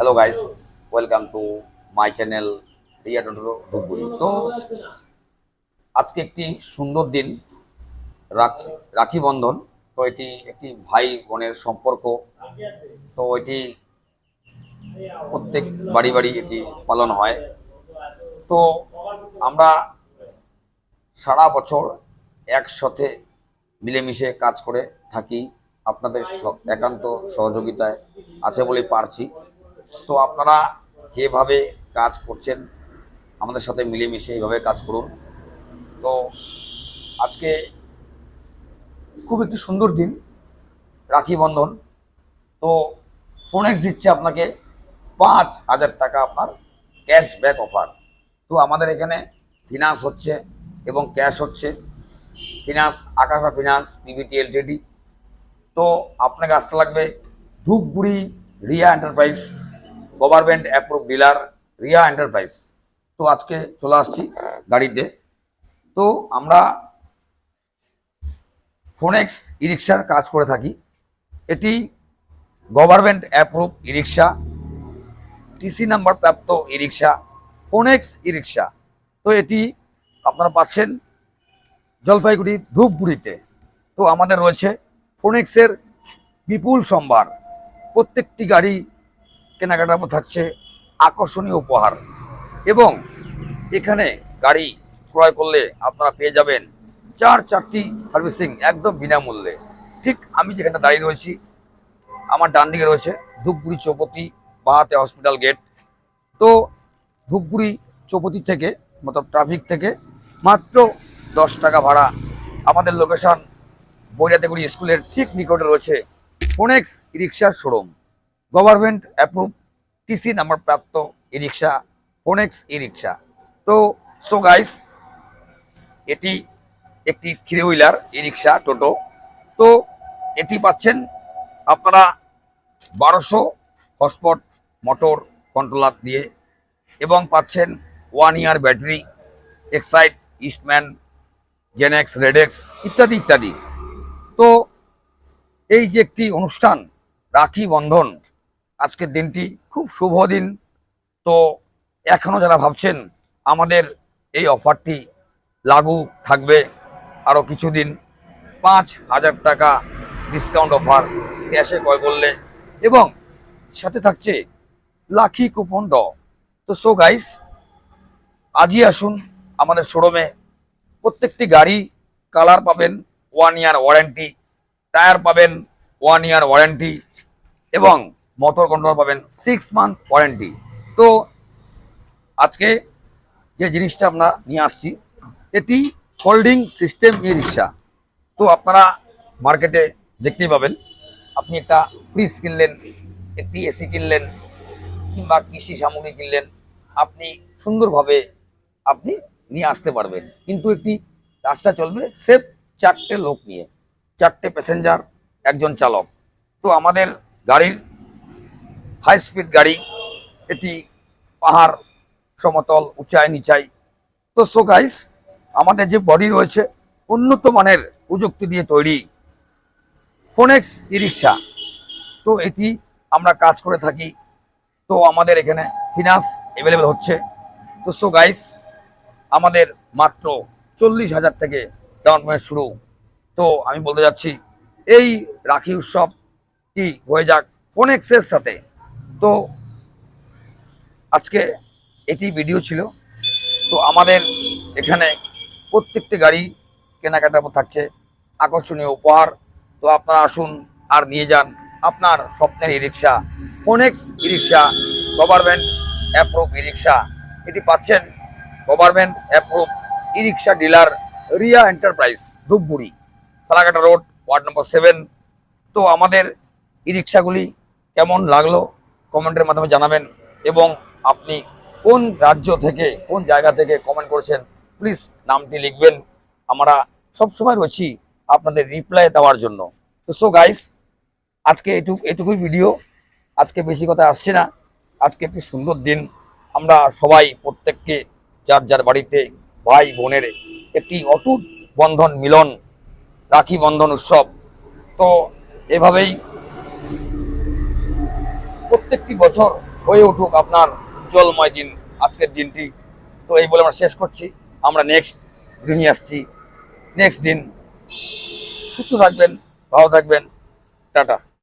Hello guys, welcome to my channel Riya Toto Dhupguri. তো আজকে একটি সুন্দর দিন, রাখি রাখি বন্ধন। তো এটি একটি ভাই বোনের সম্পর্ক। তো এটি প্রত্যেক বাড়ি বাড়ি এটি পালন হয়। তো আমরা সারা বছর একসাথে মিলেমিশে কাজ করে থাকি, আপনাদের একান্ত সহযোগিতায় আছে বলেই পারছি। তো আপনারা যেভাবে কাজ করছেন আমাদের সাথে মিলেমিশে এইভাবে কাজ করুন। তো আজকে খুব একটি সুন্দর দিন, রাখি বন্ধন। তো ফোনেক্স দিচ্ছে আপনাকে 5,000 টাকা আপনার ক্যাশব্যাক অফার। তো আমাদের এখানে ফিনান্স হচ্ছে এবং ক্যাশ হচ্ছে। Finance আকাশা finance PVT Ltd. তো আপনাকে আসতে লাগবে Dhupguri Riya enterprise, government approve dealer Riya enterprise. তো আজকে চলে আসছি গাড়িতে। তো আমরা ফোনেক্স ই রিক্সার কাজ করে থাকি। এটি গভর্নমেন্ট অ্যাপ্রুভ ই রিক্সা, টিসি নাম্বার প্রাপ্ত ই রিক্সা, ফোনেক্স ই রিক্সা। তো এটি আপনারা পাচ্ছেন জলপাইগুড়ি ধূপগুড়িতে। তো আমাদের রয়েছে ফোনেক্সের বিপুল সম্ভার। প্রত্যেকটি গাড়ি কেনাকাটার পর থাকছে আকর্ষণীয় উপহার, এবং এখানে গাড়ি ক্রয় করলে আপনারা পেয়ে যাবেন 4টি সার্ভিসিং একদম বিনামূল্যে। ঠিক আমি যেখানটা দাঁড়িয়ে রয়েছি, আমার ডান দিকে রয়েছে ধূপগুড়ি চৌপতি, বাহাতে হসপিটাল গেট। তো ধূপগুড়ি চৌপতি থেকে মতলব ট্রাফিক থেকে মাত্র 10 টাকা ভাড়া। আমাদের লোকেশন বৈরাতেগুড়ি স্কুলের ঠিক নিকটে রয়েছে ফোনেক্স ই রিক্সার showroom, government approve TC number প্রাপ্ত ই রিক্সা, ফোনেক্স ই রিক্সা। তো সো গাইস, এটি একটি 3 হুইলার ই রিক্সা টোটো। তো এটি পাচ্ছেন আপনারা 1200 হটস্পট মোটর কন্ট্রোলার দিয়ে, এবং পাচ্ছেন 1 year battery, Exide, Eastman, Genex, Redex ইত্যাদি ইত্যাদি। তো এই যে একটি অনুষ্ঠান রাখি বন্ধন, আজকের দিনটি খুব শুভ দিন। তো এখনো যারা ভাবছেন আমাদের এই অফারটি লাগু থাকবে আরও কিছুদিন, 5,000 টাকা ডিসকাউন্ট অফার ক্যাশে ক্রয় করলে, এবং সাথে থাকছে লাকি কুপন ড। তো সো গাইস, আজই আসুন আমাদের শোরুমে। প্রত্যেকটি গাড়ি কালার পাবেন 1 ইয়ার ওয়ারেন্টি, টায়ার পাবেন 1 ইয়ার ওয়ারেন্টি, এবং মোটর কন্ট্রোল পাবেন 6 মান্থ ওয়ারেন্টি। তো আজকে যে জিনিসটা আমরা নিয়ে আসছি, এটি ফোল্ডিং সিস্টেম ই রিক্সা। তো আপনারা মার্কেটে দেখতেই পাবেন, আপনি একটা ফ্রিজ কিনলেন, একটি এসি কিনলেন, কিংবা কৃষি সামগ্রী কিনলেন, আপনি সুন্দরভাবে আপনি নিয়ে আসতে পারবেন। কিন্তু একটি রাস্তা চলবে সেফ 4টে লোক নিয়ে, 4টে প্যাসেঞ্জার, একজন চালক। তো আমাদের গাড়ির হাই স্পিড গাড়ি, এটি পাহাড়, সমতল, উঁচাই নিচাই। তো সো গাইস, আমাদের যে বডি রয়েছে উন্নত মানের প্রযুক্তি দিয়ে তৈরি ফোনেক্স ই রিক্সা। তো এটি আমরা কাজ করে থাকি। তো আমাদের এখানে ফিনান্স অ্যাভেলেবেল হচ্ছে। তো সো গাইস, আমাদের মাত্র 40,000 থেকে ডাউন পেমেন্ট শুরু। তো আমি বলতে যাচ্ছি, এই রাখি উৎসব কি হয়ে যাক ফোনেক্সের সাথে। তো আজকে এটি ভিডিও ছিল। তো আমাদের এখানে প্রত্যেকটি গাড়ি কেনাকাটার পর থাকছে আকর্ষণীয় উপহার। তো আপনারা আসুন আর নিয়ে যান আপনার স্বপ্নের e rickshaw, Phonex e rickshaw, government approve e rickshaw. এটি পাচ্ছেন government approve e rickshaw dealer Riya enterprise, Dhupguri, Falakata road, ward number 7। তো আমাদের ই রিক্সাগুলি কেমন লাগলো কমেন্টের মাধ্যমে জানাবেন, এবং আপনি কোন রাজ্য থেকে, কোন জায়গা থেকে কমেন্ট করেছেন প্লিজ নামটি লিখবেন। আমরা সবসময় রয়েছি আপনাদের রিপ্লাই দেওয়ার জন্য। তো সো গাইস, আজকে এটুকুই ভিডিও। আজকে বেশি কথা আসছে না। আজকে একটি সুন্দর দিন, আমরা সবাই প্রত্যেককে যার যার বাড়িতে ভাই বোনের একটি অটুট বন্ধন মিলন, রাখি বন্ধন উৎসব। তো এভাবেই প্রত্যেকটি বছর হয়ে উঠুক আপনার উজ্জ্বলময় দিন আজকের দিনটি। তো এই বলে আমরা শেষ করছি। আমরা নেক্সট দিন নিয়ে আসছি। নেক্সট দিন সুস্থ থাকবেন, ভালো থাকবেন, টাটা।